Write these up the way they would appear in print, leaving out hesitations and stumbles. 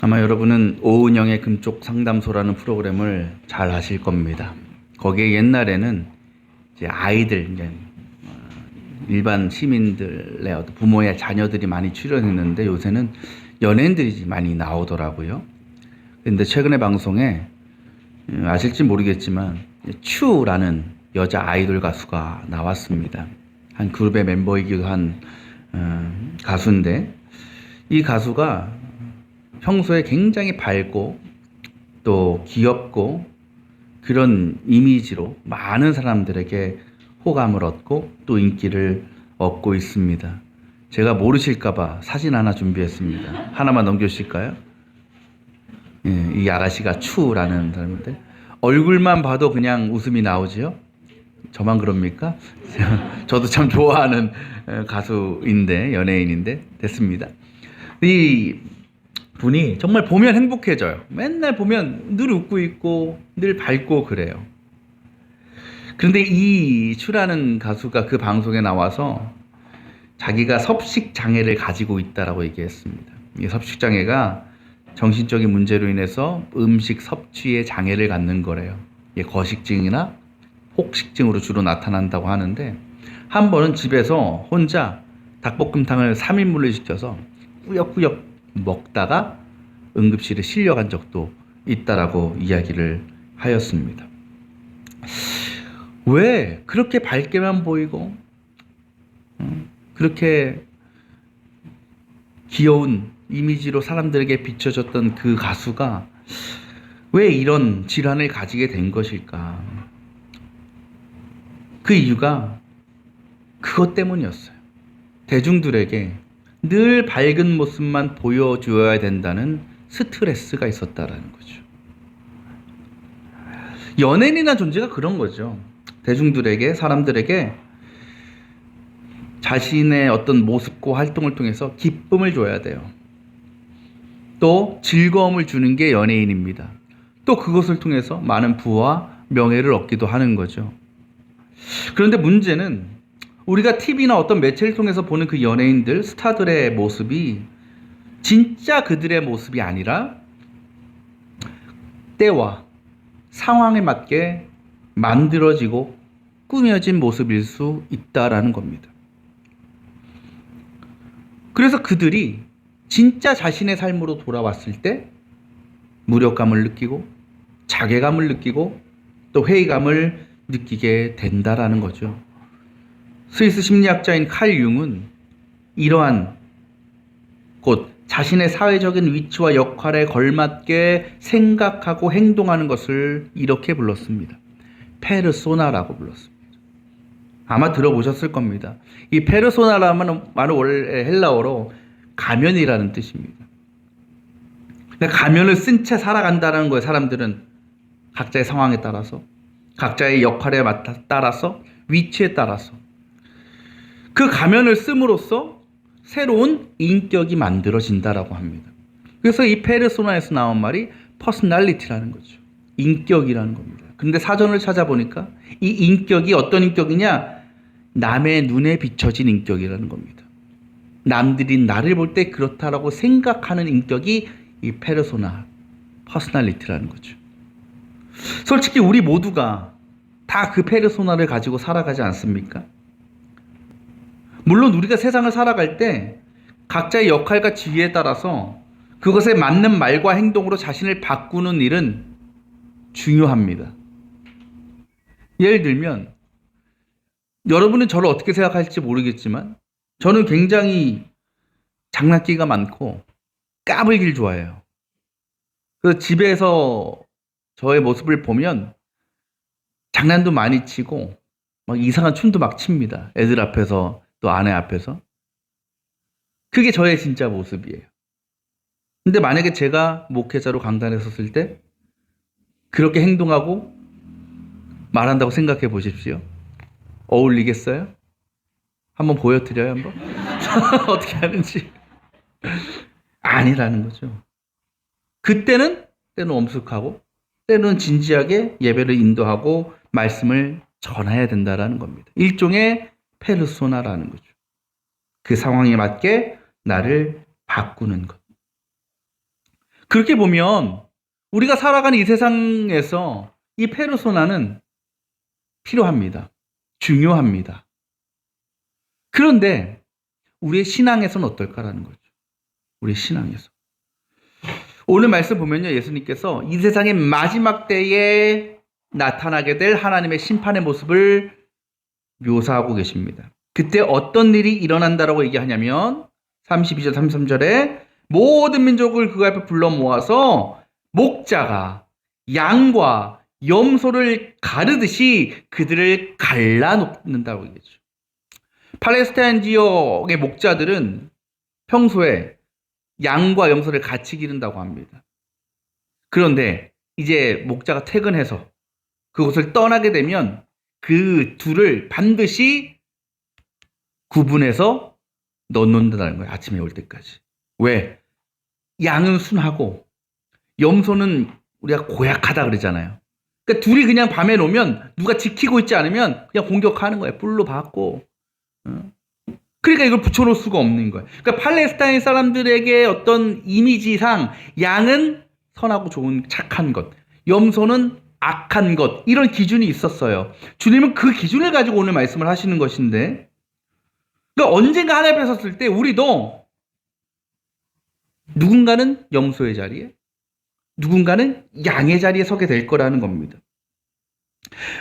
아마 여러분은 오은영의 금쪽 상담소라는 프로그램을 잘 아실 겁니다. 거기에 옛날에는 이제 아이들, 이제 일반 시민들의 어떤 부모의 자녀들이 많이 출연했는데 요새는 연예인들이 많이 나오더라고요. 근데 최근에 방송에 아실지 모르겠지만 추라는 여자 아이돌 가수가 나왔습니다. 한 그룹의 멤버이기도 한 가수인데 이 가수가 평소에 굉장히 밝고 또 귀엽고 그런 이미지로 많은 사람들에게 호감을 얻고 또 인기를 얻고 있습니다. 제가 모르실까봐 사진 하나 준비했습니다. 하나만 넘겨주실까요? 예, 이 아가씨가 추라는 사람인데 얼굴만 봐도 그냥 웃음이 나오지요? 저만 그럽니까? 저도 참 좋아하는 가수인데 연예인인데 됐습니다. 이 분이 정말 보면 행복해져요. 맨날 보면 늘 웃고 있고 늘 밝고 그래요. 그런데 이 추라는 가수가 그 방송에 나와서 자기가 섭식 장애를 가지고 있다라고 얘기했습니다. 이 섭식 장애가 정신적인 문제로 인해서 음식 섭취에 장애를 갖는 거래요. 이게 거식증이나 혹식증으로 주로 나타난다고 하는데 한 번은 집에서 혼자 닭볶음탕을 3인분을 시켜서 꾸역꾸역 먹다가 응급실에 실려간 적도 있다라고 이야기를 하였습니다. 왜 그렇게 밝게만 보이고 그렇게 귀여운 이미지로 사람들에게 비춰졌던 그 가수가 왜 이런 질환을 가지게 된 것일까? 그 이유가 그것 때문이었어요. 대중들에게 늘 밝은 모습만 보여줘야 된다는 스트레스가 있었다라는 거죠. 연예인이나 존재가 그런 거죠. 대중들에게, 사람들에게 자신의 어떤 모습과 활동을 통해서 기쁨을 줘야 돼요. 또 즐거움을 주는 게 연예인입니다. 또 그것을 통해서 많은 부와 명예를 얻기도 하는 거죠. 그런데 문제는 우리가 TV나 어떤 매체를 통해서 보는 그 연예인들, 스타들의 모습이 진짜 그들의 모습이 아니라 때와 상황에 맞게 만들어지고 꾸며진 모습일 수 있다라는 겁니다. 그래서 그들이 진짜 자신의 삶으로 돌아왔을 때 무력감을 느끼고 자괴감을 느끼고 또 회의감을 느끼게 된다라는 거죠. 스위스 심리학자인 칼 융은 이러한 곧 자신의 사회적인 위치와 역할에 걸맞게 생각하고 행동하는 것을 이렇게 불렀습니다. 페르소나라고 불렀습니다. 아마 들어보셨을 겁니다. 이 페르소나라는 말은 원래 헬라어로 가면이라는 뜻입니다. 가면을 쓴 채 살아간다는 거예요. 사람들은 각자의 상황에 따라서, 각자의 역할에 따라서, 위치에 따라서 그 가면을 씀으로써 새로운 인격이 만들어진다라고 합니다. 그래서 이 페르소나에서 나온 말이 퍼스널리티라는 거죠. 인격이라는 겁니다. 그런데 사전을 찾아보니까 이 인격이 어떤 인격이냐? 남의 눈에 비춰진 인격이라는 겁니다. 남들이 나를 볼 때 그렇다라고 생각하는 인격이 이 페르소나, 퍼스널리티라는 거죠. 솔직히 우리 모두가 다 그 페르소나를 가지고 살아가지 않습니까? 물론 우리가 세상을 살아갈 때 각자의 역할과 지위에 따라서 그것에 맞는 말과 행동으로 자신을 바꾸는 일은 중요합니다. 예를 들면 여러분은 저를 어떻게 생각할지 모르겠지만 저는 굉장히 장난기가 많고 까불기를 좋아해요. 그래서 집에서 저의 모습을 보면 장난도 많이 치고 막 이상한 춤도 막 칩니다. 애들 앞에서 또 아내 앞에서. 그게 저의 진짜 모습이에요. 근데 만약에 제가 목회자로 강단에 섰을 때 그렇게 행동하고 말한다고 생각해 보십시오. 어울리겠어요? 한번 보여드려요, 한번? 어떻게 하는지. 아니라는 거죠. 그때는 때는 엄숙하고 때는 진지하게 예배를 인도하고 말씀을 전해야 된다라는 겁니다. 일종의 페르소나라는 거죠. 그 상황에 맞게 나를 바꾸는 것. 그렇게 보면 우리가 살아가는 이 세상에서 이 페르소나는 필요합니다. 중요합니다. 그런데 우리의 신앙에서는 어떨까라는 거죠. 우리의 신앙에서. 오늘 말씀 보면요, 예수님께서 이 세상의 마지막 때에 나타나게 될 하나님의 심판의 모습을 묘사하고 계십니다. 그때 어떤 일이 일어난다라고 얘기하냐면 32절 33절에 모든 민족을 그 앞에 불러 모아서 목자가 양과 염소를 가르듯이 그들을 갈라놓는다고 얘기했죠. 팔레스타인 지역의 목자들은 평소에 양과 염소를 같이 기른다고 합니다. 그런데 이제 목자가 퇴근해서 그곳을 떠나게 되면 그 둘을 반드시 구분해서 넣는다는 거예요. 아침에 올 때까지. 왜? 양은 순하고 염소는 우리가 고약하다 그러잖아요. 그러니까 둘이 그냥 밤에 놓으면 누가 지키고 있지 않으면 그냥 공격하는 거예요. 뿔로 받고. 그러니까 이걸 붙여놓을 수가 없는 거예요. 그러니까 팔레스타인 사람들에게 어떤 이미지상 양은 선하고 좋은 착한 것, 염소는 악한 것, 이런 기준이 있었어요. 주님은 그 기준을 가지고 오늘 말씀을 하시는 것인데, 그러니까 언젠가 하나님 앞에 섰을 때 우리도 누군가는 염소의 자리에, 누군가는 양의 자리에 서게 될 거라는 겁니다.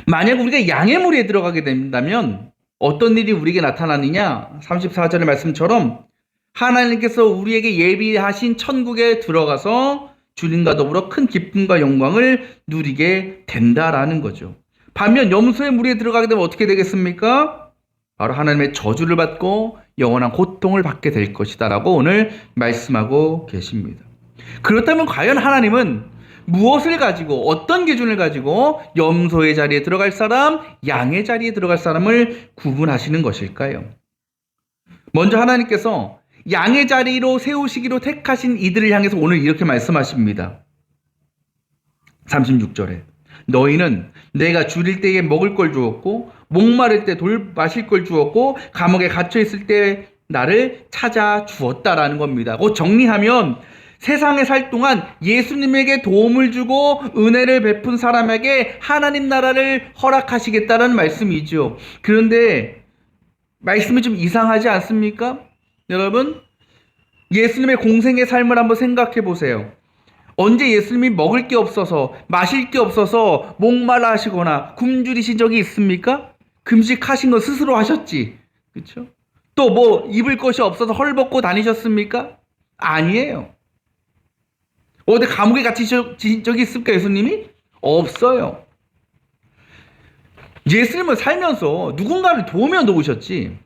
만약 우리가 양의 무리에 들어가게 된다면 어떤 일이 우리에게 나타나느냐? 34절의 말씀처럼 하나님께서 우리에게 예비하신 천국에 들어가서 주님과 더불어 큰 기쁨과 영광을 누리게 된다라는 거죠. 반면 염소의 무리에 들어가게 되면 어떻게 되겠습니까? 바로 하나님의 저주를 받고 영원한 고통을 받게 될 것이다 라고 오늘 말씀하고 계십니다. 그렇다면 과연 하나님은 무엇을 가지고, 어떤 기준을 가지고 염소의 자리에 들어갈 사람, 양의 자리에 들어갈 사람을 구분하시는 것일까요? 먼저 하나님께서 양의 자리로 세우시기로 택하신 이들을 향해서 오늘 이렇게 말씀하십니다. 36절에 너희는 내가 줄일 때에 먹을 걸 주었고 목마를 때 돌 마실 걸 주었고 감옥에 갇혀 있을 때 나를 찾아 주었다라는 겁니다. 정리하면 세상에 살 동안 예수님에게 도움을 주고 은혜를 베푼 사람에게 하나님 나라를 허락하시겠다는 말씀이죠. 그런데 말씀이 좀 이상하지 않습니까? 여러분, 예수님의 공생의 삶을 한번 생각해 보세요. 언제 예수님이 먹을 게 없어서, 마실 게 없어서 목말라 하시거나 굶주리신 적이 있습니까? 금식하신 거 스스로 하셨지. 그렇죠? 또 뭐 입을 것이 없어서 헐벗고 다니셨습니까? 아니에요. 어디 감옥에 갇히신 적이 있습니까, 예수님이? 없어요. 예수님은 살면서 누군가를 도우며 놓으셨지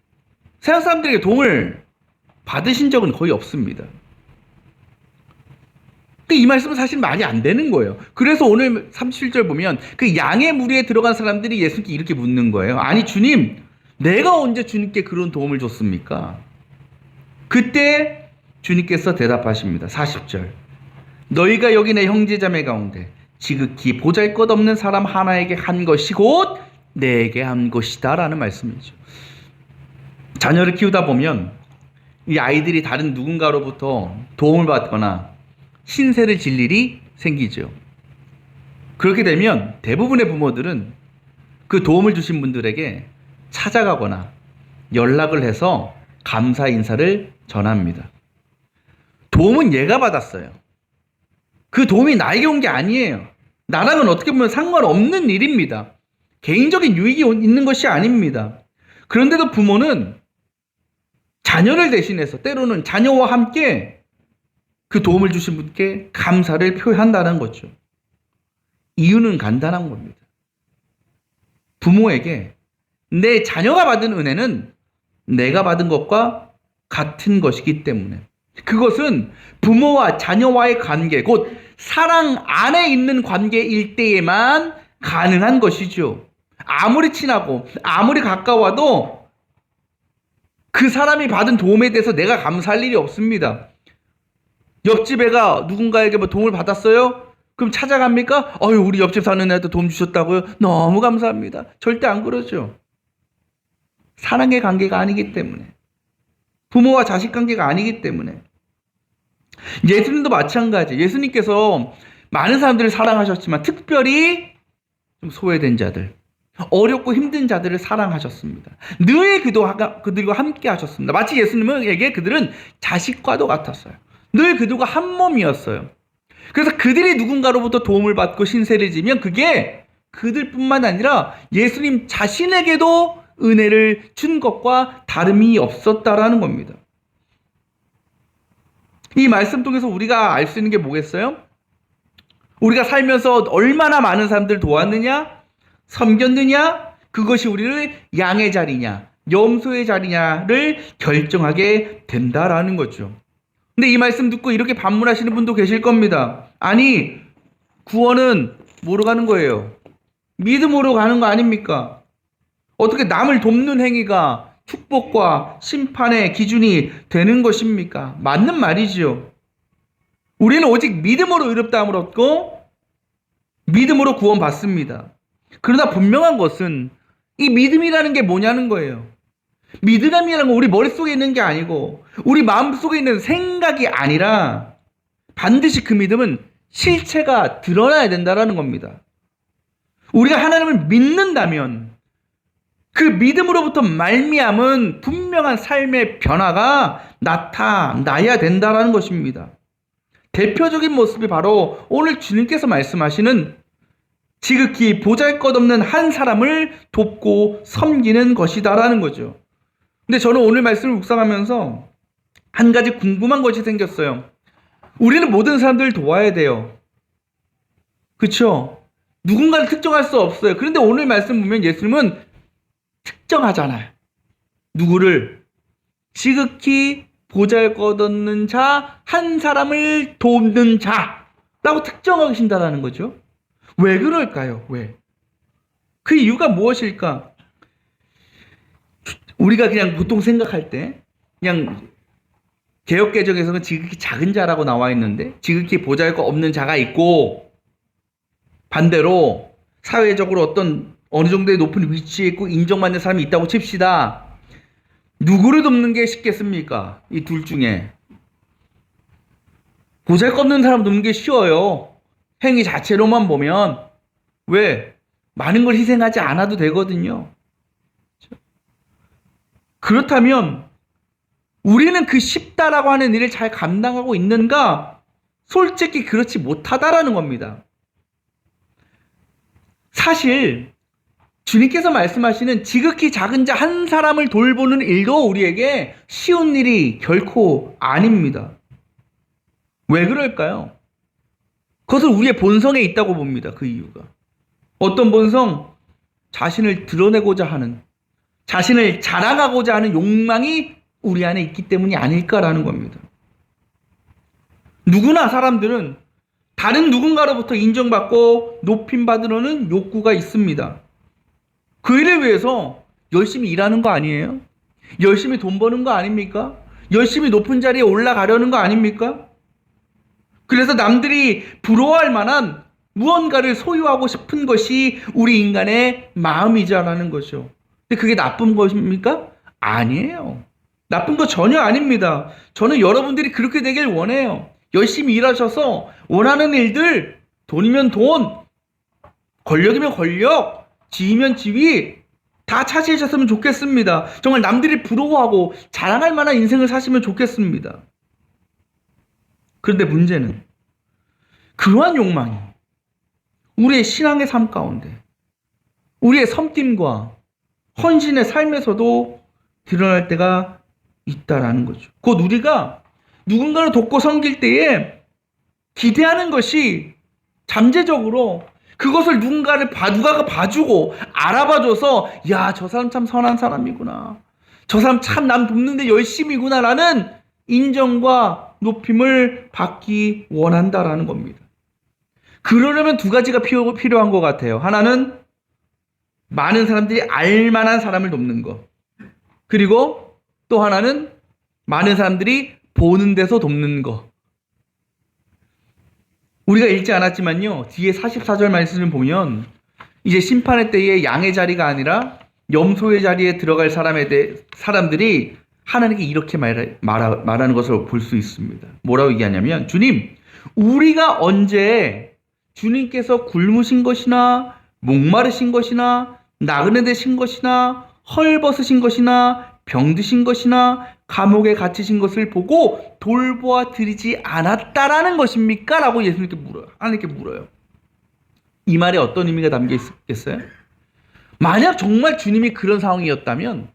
세상 사람들에게 도움을 받으신 적은 거의 없습니다. 이 말씀은 사실 말이 안 되는 거예요. 그래서 오늘 37절 보면 그 양의 무리에 들어간 사람들이 예수님께 이렇게 묻는 거예요. 아니 주님, 내가 언제 주님께 그런 도움을 줬습니까? 그때 주님께서 대답하십니다. 40절 너희가 여기 내 형제자매 가운데 지극히 보잘것없는 사람 하나에게 한 것이 곧 내게 한 것이다 라는 말씀이죠. 자녀를 키우다 보면 이 아이들이 다른 누군가로부터 도움을 받거나 신세를 질 일이 생기죠. 그렇게 되면 대부분의 부모들은 그 도움을 주신 분들에게 찾아가거나 연락을 해서 감사 인사를 전합니다. 도움은 얘가 받았어요. 그 도움이 나에게 온 게 아니에요. 나랑은 어떻게 보면 상관없는 일입니다. 개인적인 유익이 있는 것이 아닙니다. 그런데도 부모는 자녀를 대신해서 때로는 자녀와 함께 그 도움을 주신 분께 감사를 표한다는 거죠. 이유는 간단한 겁니다. 부모에게 내 자녀가 받은 은혜는 내가 받은 것과 같은 것이기 때문에 그것은 부모와 자녀와의 관계, 곧 사랑 안에 있는 관계일 때에만 가능한 것이죠. 아무리 친하고 아무리 가까워도 그 사람이 받은 도움에 대해서 내가 감사할 일이 없습니다. 옆집 애가 누군가에게 뭐 도움을 받았어요? 그럼 찾아갑니까? 우리 옆집 사는 애한테 도움 주셨다고요? 너무 감사합니다. 절대 안 그러죠. 사랑의 관계가 아니기 때문에, 부모와 자식 관계가 아니기 때문에. 예수님도 마찬가지. 예수님께서 많은 사람들을 사랑하셨지만 특별히 좀 소외된 자들, 어렵고 힘든 자들을 사랑하셨습니다. 늘 그들과 함께 하셨습니다. 마치 예수님에게 그들은 자식과도 같았어요. 늘 그들과 한 몸이었어요. 그래서 그들이 누군가로부터 도움을 받고 신세를 지면 그게 그들뿐만 아니라 예수님 자신에게도 은혜를 준 것과 다름이 없었다라는 겁니다. 이 말씀 통해서 우리가 알 수 있는 게 뭐겠어요? 우리가 살면서 얼마나 많은 사람들을 도왔느냐, 섬겼느냐, 그것이 우리를 양의 자리냐, 염소의 자리냐를 결정하게 된다라는 거죠. 근데 이 말씀 듣고 이렇게 반문하시는 분도 계실 겁니다. 아니, 구원은 뭐로 가는 거예요? 믿음으로 가는 거 아닙니까? 어떻게 남을 돕는 행위가 축복과 심판의 기준이 되는 것입니까? 맞는 말이지요. 우리는 오직 믿음으로 의롭다함을 얻고 믿음으로 구원받습니다. 그러나 분명한 것은 이 믿음이라는 게 뭐냐는 거예요. 믿음이라는 건 우리 머릿속에 있는 게 아니고 우리 마음속에 있는 생각이 아니라 반드시 그 믿음은 실체가 드러나야 된다는 겁니다. 우리가 하나님을 믿는다면 그 믿음으로부터 말미암은 분명한 삶의 변화가 나타나야 된다는 것입니다. 대표적인 모습이 바로 오늘 주님께서 말씀하시는 지극히 보잘것없는 한 사람을 돕고 섬기는 것이다라는 거죠. 근데 저는 오늘 말씀을 묵상하면서 한 가지 궁금한 것이 생겼어요. 우리는 모든 사람들을 도와야 돼요. 그렇죠? 누군가를 특정할 수 없어요. 그런데 오늘 말씀 보면 예수님은 특정하잖아요. 누구를? 지극히 보잘것없는 자, 한 사람을 돕는 자라고 특정하신다는 거죠. 왜 그럴까요? 왜? 그 이유가 무엇일까? 우리가 그냥 보통 생각할 때 그냥 개역개정에서는 지극히 작은 자라고 나와 있는데 지극히 보잘것없는 자가 있고 반대로 사회적으로 어떤 어느 정도의 높은 위치에 있고 인정받는 사람이 있다고 칩시다. 누구를 돕는 게 쉽겠습니까? 이 둘 중에. 보잘것없는 사람 돕는 게 쉬워요. 행위 자체로만 보면. 왜? 많은 걸 희생하지 않아도 되거든요. 그렇다면 우리는 그 쉽다라고 하는 일을 잘 감당하고 있는가? 솔직히 그렇지 못하다라는 겁니다. 사실 주님께서 말씀하시는 지극히 작은 자 한 사람을 돌보는 일도 우리에게 쉬운 일이 결코 아닙니다. 왜 그럴까요? 그것은 우리의 본성에 있다고 봅니다. 그 이유가. 어떤 본성? 자신을 드러내고자 하는, 자신을 자랑하고자 하는 욕망이 우리 안에 있기 때문이 아닐까라는 겁니다. 누구나 사람들은 다른 누군가로부터 인정받고 높임받으려는 욕구가 있습니다. 그 일을 위해서 열심히 일하는 거 아니에요? 열심히 돈 버는 거 아닙니까? 열심히 높은 자리에 올라가려는 거 아닙니까? 그래서 남들이 부러워할 만한 무언가를 소유하고 싶은 것이 우리 인간의 마음이자라는 거죠. 근데 그게 나쁜 것입니까? 아니에요. 나쁜 거 전혀 아닙니다. 저는 여러분들이 그렇게 되길 원해요. 열심히 일하셔서 원하는 일들, 돈이면 돈, 권력이면 권력, 지위면 지위 다 차지하셨으면 좋겠습니다. 정말 남들이 부러워하고 자랑할 만한 인생을 사시면 좋겠습니다. 그런데 문제는 그러한 욕망이 우리의 신앙의 삶 가운데 우리의 섬김과 헌신의 삶에서도 드러날 때가 있다라는 거죠. 곧 우리가 누군가를 돕고 섬길 때에 기대하는 것이 잠재적으로 그것을 누군가 봐주고 알아봐줘서 야, 저 사람 참 선한 사람이구나. 저 사람 참 남 돕는데 열심이구나 라는 인정과 높임을 받기 원한다라는 겁니다. 그러려면 두 가지가 필요한 것 같아요. 하나는 많은 사람들이 알만한 사람을 돕는 것. 그리고 또 하나는 많은 사람들이 보는 데서 돕는 것. 우리가 읽지 않았지만요. 뒤에 44절 말씀을 보면 이제 심판의 때에 양의 자리가 아니라 염소의 자리에 들어갈 사람들이 하나님께 이렇게 말하는 것을 볼 수 있습니다. 뭐라고 얘기하냐면, 주님, 우리가 언제 주님께서 굶으신 것이나 목마르신 것이나 나그네 되신 것이나 헐벗으신 것이나 병드신 것이나 감옥에 갇히신 것을 보고 돌보아 드리지 않았다라는 것입니까? 라고 예수님께 물어요. 하나님께 물어요. 이 말에 어떤 의미가 담겨 있겠어요? 만약 정말 주님이 그런 상황이었다면,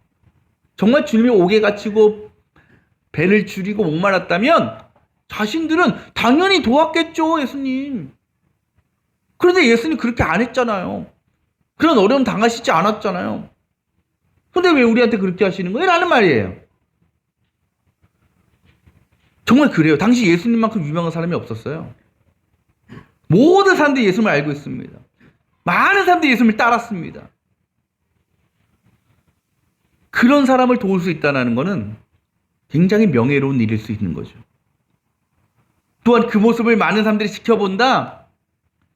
정말 주님이 옥에 갇히고 배를 줄이고 목말랐다면 자신들은 당연히 도왔겠죠, 예수님. 그런데 예수님 그렇게 안 했잖아요. 그런 어려움 당하시지 않았잖아요. 근데 왜 우리한테 그렇게 하시는 거예요? 라는 말이에요. 정말 그래요. 당시 예수님만큼 유명한 사람이 없었어요. 모든 사람들이 예수님을 알고 있습니다. 많은 사람들이 예수님을 따랐습니다. 그런 사람을 도울 수 있다는 것은 굉장히 명예로운 일일 수 있는 거죠. 또한 그 모습을 많은 사람들이 지켜본다,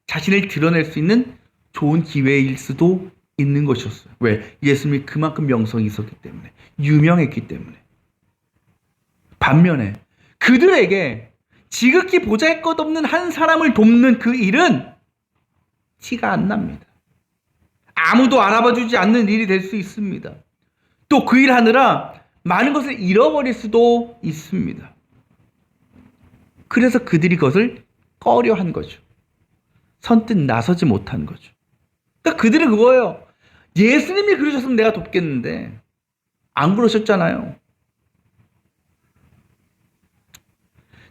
자신을 드러낼 수 있는 좋은 기회일 수도 있는 것이었어요. 왜? 예수님이 그만큼 명성이 있었기 때문에, 유명했기 때문에. 반면에 그들에게 지극히 보잘것없는 한 사람을 돕는 그 일은 티가 안 납니다. 아무도 알아봐주지 않는 일이 될 수 있습니다. 또 그 일 하느라 많은 것을 잃어버릴 수도 있습니다. 그래서 그들이 그것을 꺼려한 거죠. 선뜻 나서지 못한 거죠. 그러니까 그들은 그거예요. 예수님이 그러셨으면 내가 돕겠는데 안 그러셨잖아요.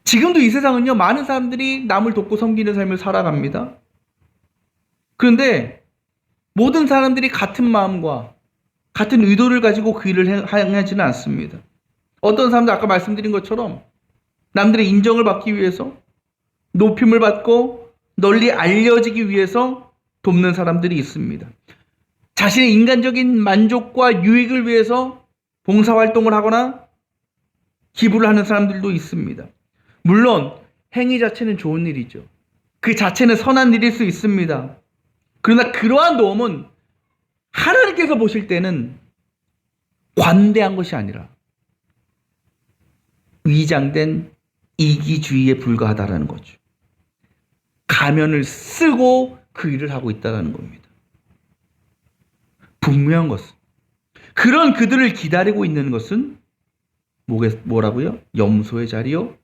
지금도 이 세상은요, 많은 사람들이 남을 돕고 섬기는 삶을 살아갑니다. 그런데 모든 사람들이 같은 마음과 같은 의도를 가지고 그 일을 행하지는 않습니다. 어떤 사람들, 아까 말씀드린 것처럼 남들의 인정을 받기 위해서, 높임을 받고 널리 알려지기 위해서 돕는 사람들이 있습니다. 자신의 인간적인 만족과 유익을 위해서 봉사활동을 하거나 기부를 하는 사람들도 있습니다. 물론 행위 자체는 좋은 일이죠. 그 자체는 선한 일일 수 있습니다. 그러나 그러한 도움은 하나님께서 보실 때는 관대한 것이 아니라 위장된 이기주의에 불과하다라는 거죠. 가면을 쓰고 그 일을 하고 있다는 겁니다. 분명한 것은, 그런 그들을 기다리고 있는 것은 뭐라고요? 염소의 자리요,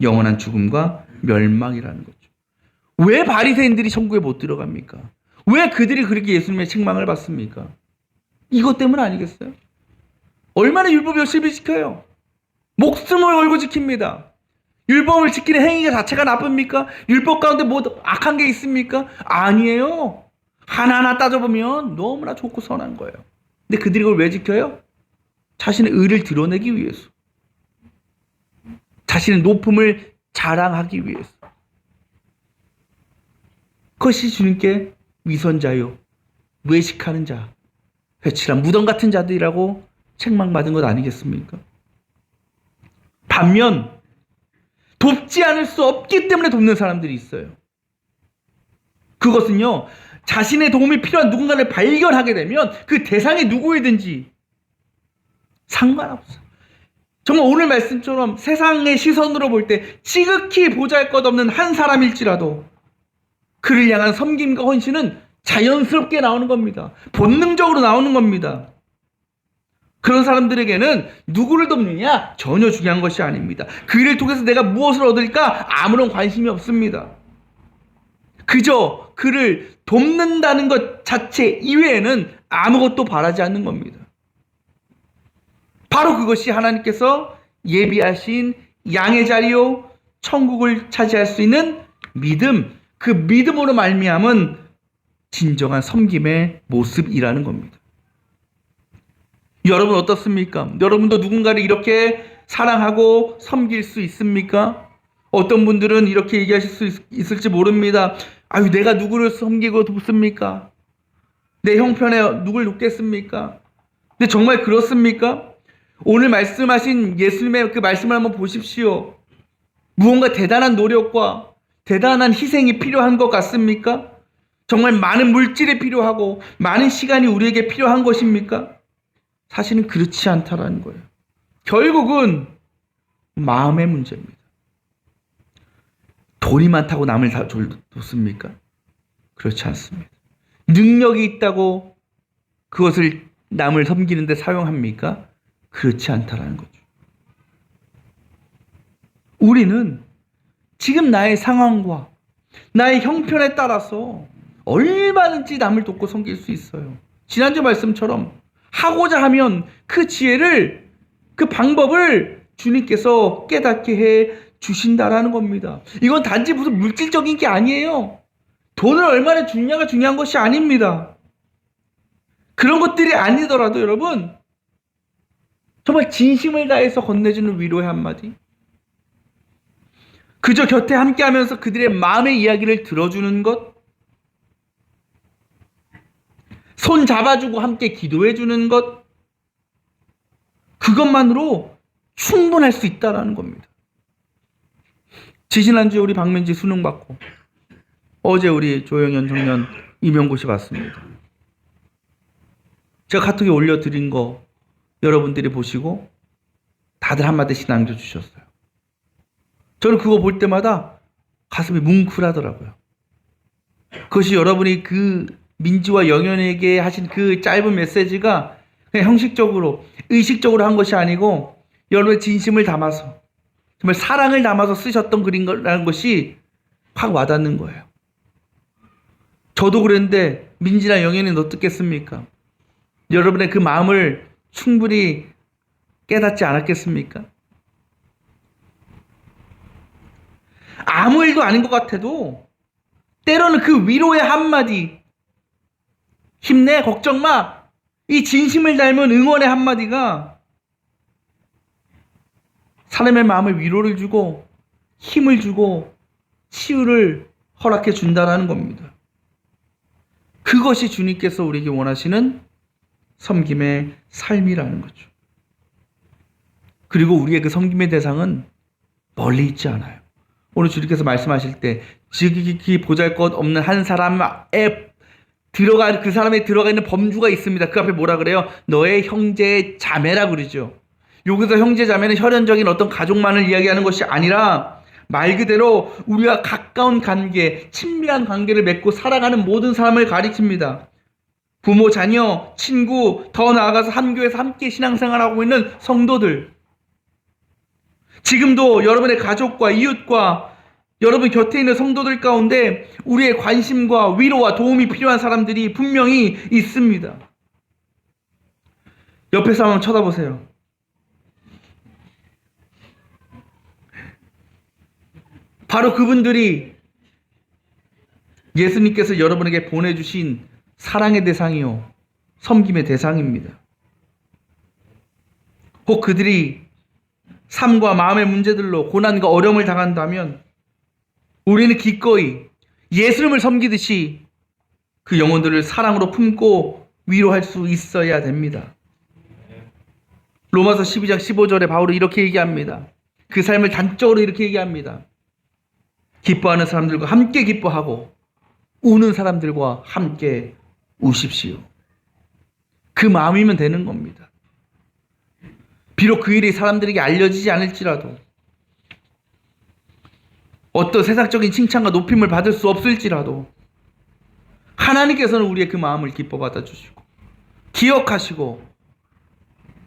영원한 죽음과 멸망이라는 거죠. 왜 바리새인들이 천국에 못 들어갑니까? 왜 그들이 그렇게 예수님의 책망을 받습니까? 이것 때문 아니겠어요? 얼마나 율법 열심히 지켜요. 목숨을 걸고 지킵니다. 율법을 지키는 행위가 자체가 나쁩니까? 율법 가운데 뭐 악한 게 있습니까? 아니에요. 하나하나 따져보면 너무나 좋고 선한 거예요. 근데 그들이 그걸 왜 지켜요? 자신의 의를 드러내기 위해서. 자신의 높음을 자랑하기 위해서. 그것이 주님께 위선자요, 외식하는 자, 회칠한 무덤 같은 자들이라고 책망받은 것 아니겠습니까? 반면 돕지 않을 수 없기 때문에 돕는 사람들이 있어요. 그것은요, 자신의 도움이 필요한 누군가를 발견하게 되면 그 대상이 누구이든지 상관없어요. 정말 오늘 말씀처럼 세상의 시선으로 볼 때 지극히 보잘것없는 한 사람일지라도 그를 향한 섬김과 헌신은 자연스럽게 나오는 겁니다. 본능적으로 나오는 겁니다. 그런 사람들에게는 누구를 돕느냐 전혀 중요한 것이 아닙니다. 그 일을 통해서 내가 무엇을 얻을까 아무런 관심이 없습니다. 그저 그를 돕는다는 것 자체 이외에는 아무것도 바라지 않는 겁니다. 바로 그것이 하나님께서 예비하신 양의 자리요, 천국을 차지할 수 있는 믿음, 그 믿음으로 말미암은 진정한 섬김의 모습이라는 겁니다. 여러분 어떻습니까? 여러분도 누군가를 이렇게 사랑하고 섬길 수 있습니까? 어떤 분들은 이렇게 얘기하실 수 있을지 모릅니다. 아유, 내가 누구를 섬기고 돕습니까? 내 형편에 누굴 돕겠습니까? 근데 정말 그렇습니까? 오늘 말씀하신 예수님의 그 말씀을 한번 보십시오. 무언가 대단한 노력과 대단한 희생이 필요한 것 같습니까? 정말 많은 물질이 필요하고 많은 시간이 우리에게 필요한 것입니까? 사실은 그렇지 않다라는 거예요. 결국은 마음의 문제입니다. 돈이 많다고 남을 다 돕습니까? 그렇지 않습니다. 능력이 있다고 그것을 남을 섬기는데 사용합니까? 그렇지 않다라는 거죠. 우리는 지금 나의 상황과 나의 형편에 따라서 얼마든지 남을 돕고 섬길 수 있어요. 지난주 말씀처럼 하고자 하면 그 지혜를, 그 방법을 주님께서 깨닫게 해 주신다라는 겁니다. 이건 단지 무슨 물질적인 게 아니에요. 돈을 얼마나 주냐가 중요한 것이 아닙니다. 그런 것들이 아니더라도 여러분, 정말 진심을 다해서 건네주는 위로의 한마디, 그저 곁에 함께하면서 그들의 마음의 이야기를 들어주는 것, 손 잡아주고 함께 기도해주는 것, 그것만으로 충분할 수 있다는 겁니다. 지지난주에 우리 박민지 수능 받고 어제 우리 조영현 청년 임용고시 받습니다. 제가 카톡에 올려드린 거 여러분들이 보시고 다들 한마디씩 남겨주셨어요. 저는 그거 볼 때마다 가슴이 뭉클하더라고요. 그것이 여러분이 그 민지와 영현에게 하신 그 짧은 메시지가 그냥 형식적으로, 의식적으로 한 것이 아니고 여러분의 진심을 담아서, 정말 사랑을 담아서 쓰셨던 글이라는 것이 확 와닿는 거예요. 저도 그랬는데 민지나 영현이는 어떻겠습니까? 여러분의 그 마음을 충분히 깨닫지 않았겠습니까? 아무 일도 아닌 것 같아도 때로는 그 위로의 한마디, 힘내, 걱정 마, 이 진심을 닮은 응원의 한마디가 사람의 마음을 위로를 주고 힘을 주고 치유를 허락해 준다라는 겁니다. 그것이 주님께서 우리에게 원하시는 섬김의 삶이라는 거죠. 그리고 우리의 그 섬김의 대상은 멀리 있지 않아요. 오늘 주님께서 말씀하실 때 지극히 보잘것없는 한 사람에 들어가, 그 사람에 들어가 있는 범주가 있습니다. 그 앞에 뭐라 그래요? 너의 형제 자매라 그러죠. 여기서 형제 자매는 혈연적인 어떤 가족만을 이야기하는 것이 아니라 말 그대로 우리와 가까운 관계, 친밀한 관계를 맺고 살아가는 모든 사람을 가리킵니다. 부모, 자녀, 친구, 더 나아가서 한 교회에서 함께 신앙생활하고 있는 성도들, 지금도 여러분의 가족과 이웃과 여러분 곁에 있는 성도들 가운데 우리의 관심과 위로와 도움이 필요한 사람들이 분명히 있습니다. 옆에서 한번 쳐다보세요. 바로 그분들이 예수님께서 여러분에게 보내주신 사랑의 대상이요, 섬김의 대상입니다. 혹 그들이 삶과 마음의 문제들로 고난과 어려움을 당한다면 우리는 기꺼이 예수님을 섬기듯이 그 영혼들을 사랑으로 품고 위로할 수 있어야 됩니다. 로마서 12장 15절에 바울은 이렇게 얘기합니다. 그 삶을 단적으로 이렇게 얘기합니다. 기뻐하는 사람들과 함께 기뻐하고 우는 사람들과 함께 우십시오. 그 마음이면 되는 겁니다. 비록 그 일이 사람들에게 알려지지 않을지라도, 어떤 세상적인 칭찬과 높임을 받을 수 없을지라도 하나님께서는 우리의 그 마음을 기뻐 받아주시고 기억하시고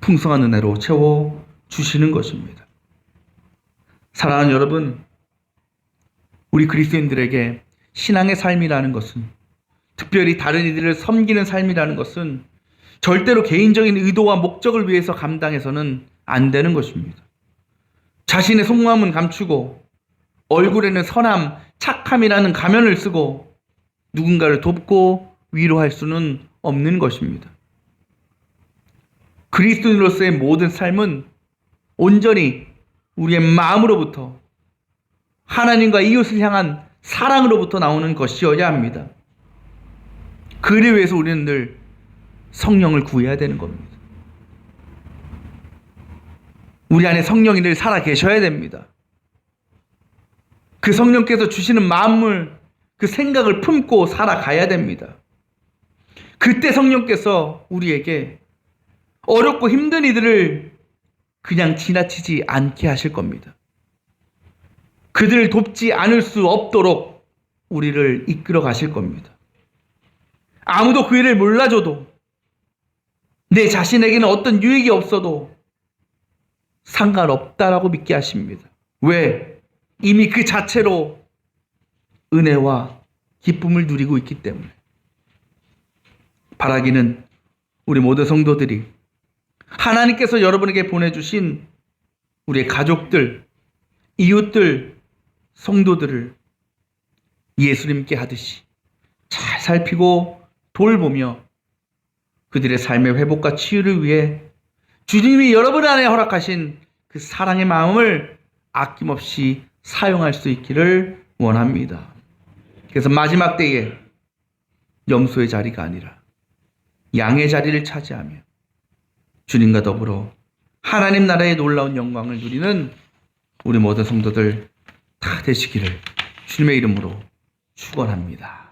풍성한 은혜로 채워주시는 것입니다. 사랑하는 여러분, 우리 그리스도인들에게 신앙의 삶이라는 것은, 특별히 다른 이들을 섬기는 삶이라는 것은 절대로 개인적인 의도와 목적을 위해서 감당해서는 안 되는 것입니다. 자신의 속마음은 감추고 얼굴에는 선함, 착함이라는 가면을 쓰고 누군가를 돕고 위로할 수는 없는 것입니다. 그리스도인으로서의 모든 삶은 온전히 우리의 마음으로부터 하나님과 이웃을 향한 사랑으로부터 나오는 것이어야 합니다. 그를 위해서 우리는 늘 성령을 구해야 되는 겁니다. 우리 안에 성령이 늘 살아 계셔야 됩니다. 그 성령께서 주시는 마음을, 그 생각을 품고 살아가야 됩니다. 그때 성령께서 우리에게 어렵고 힘든 이들을 그냥 지나치지 않게 하실 겁니다. 그들을 돕지 않을 수 없도록 우리를 이끌어 가실 겁니다. 아무도 그 일을 몰라줘도, 내 자신에게는 어떤 유익이 없어도 상관없다라고 믿게 하십니다. 왜? 이미 그 자체로 은혜와 기쁨을 누리고 있기 때문에. 바라기는 우리 모든 성도들이 하나님께서 여러분에게 보내주신 우리의 가족들, 이웃들, 성도들을 예수님께 하듯이 잘 살피고 돌보며 그들의 삶의 회복과 치유를 위해 주님이 여러분 안에 허락하신 그 사랑의 마음을 아낌없이 사용할 수 있기를 원합니다. 그래서 마지막 때에 염소의 자리가 아니라 양의 자리를 차지하며 주님과 더불어 하나님 나라의 놀라운 영광을 누리는 우리 모든 성도들 다 되시기를 주님의 이름으로 축원합니다.